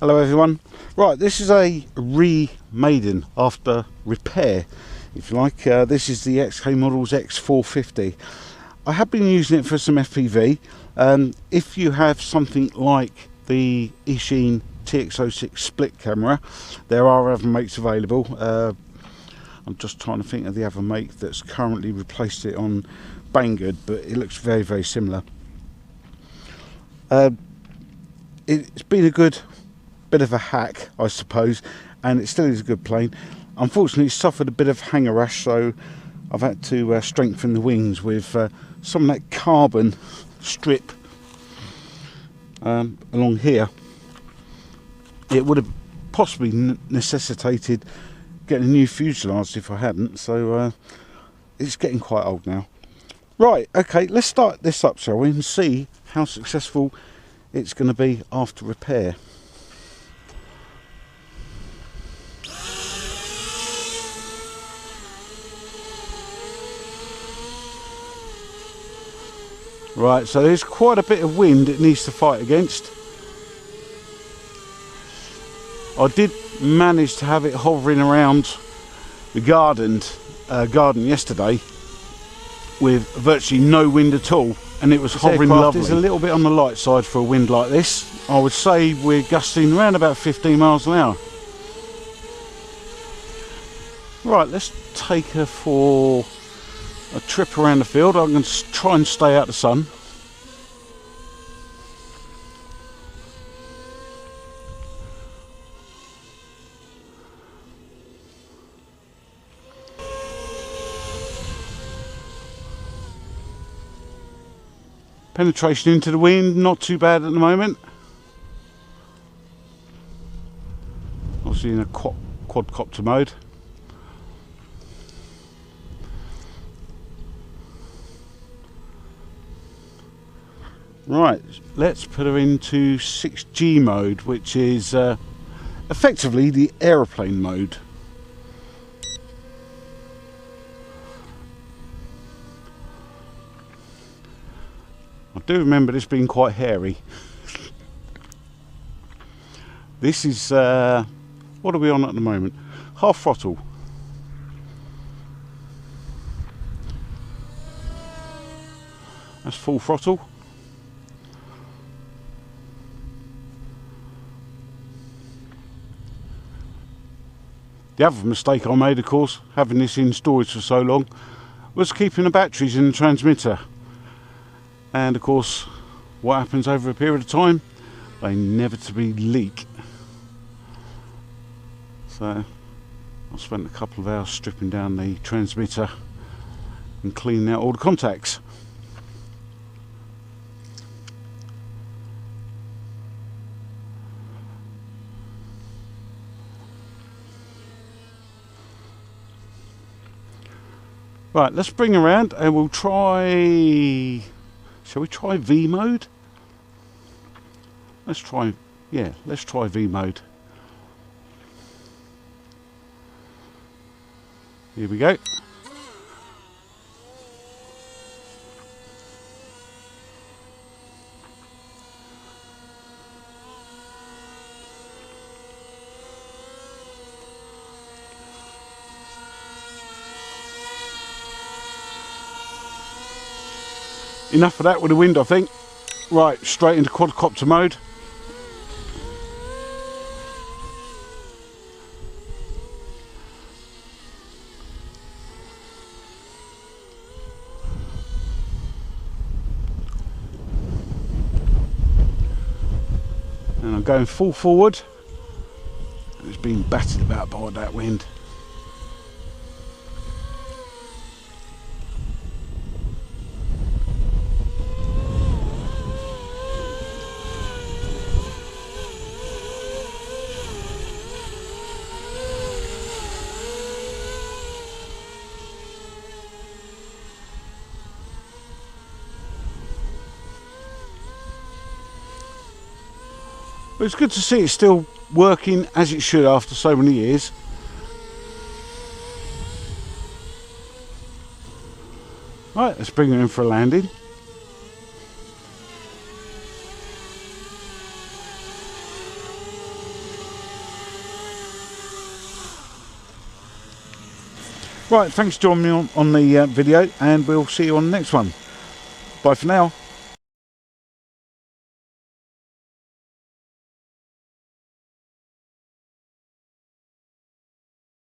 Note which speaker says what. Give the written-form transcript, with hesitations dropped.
Speaker 1: Hello everyone. Right, this is a maiden after repair, if you like. This is the XK Models X450. I have been using it for some FPV. If you have something like the Eachine TX06 split camera, there are other makes available. I'm just trying to think of the other make that's currently replaced it on Banggood, but it looks very, very similar. It's been a good bit of a hack, I suppose, and it still is a good plane. Unfortunately, it's suffered a bit of hanger rash, so I've had to strengthen the wings with some of that carbon strip along here. It would have possibly necessitated getting a new fuselage if I hadn't, so it's getting quite old now. Right, okay, let's start this up, shall we, and see how successful it's going to be after repair. Right, so there's quite a bit of wind it needs to fight against. I did manage to have it hovering around the garden yesterday with virtually no wind at all, and it was hovering lovely. It's a little bit on the light side for a wind like this. I would say we're gusting around about 15 miles an hour. Right, let's take her for a trip around the field. I'm going to try and stay out of the sun. Penetration into the wind, not too bad at the moment. Obviously in a quadcopter mode. Right, let's put her into 6G mode, which is effectively the aeroplane mode. I do remember this being quite hairy. This is, what are we on at the moment? Half throttle. That's full throttle. The other mistake I made, of course, having this in storage for so long, was keeping the batteries in the transmitter. And of course, what happens over a period of time? They inevitably leak. So I spent a couple of hours stripping down the transmitter and cleaning out all the contacts. Right, let's bring around and we'll try. Shall we try V mode? Let's try V mode. Here we go. Enough of that with the wind, I think. Right, straight into quadcopter mode. And I'm going full forward. It's being battered about by that wind. But it's good to see it's still working as it should after so many years. Right, let's bring her in for a landing. Right, thanks for joining me on the video, and we'll see you on the next one. Bye for now.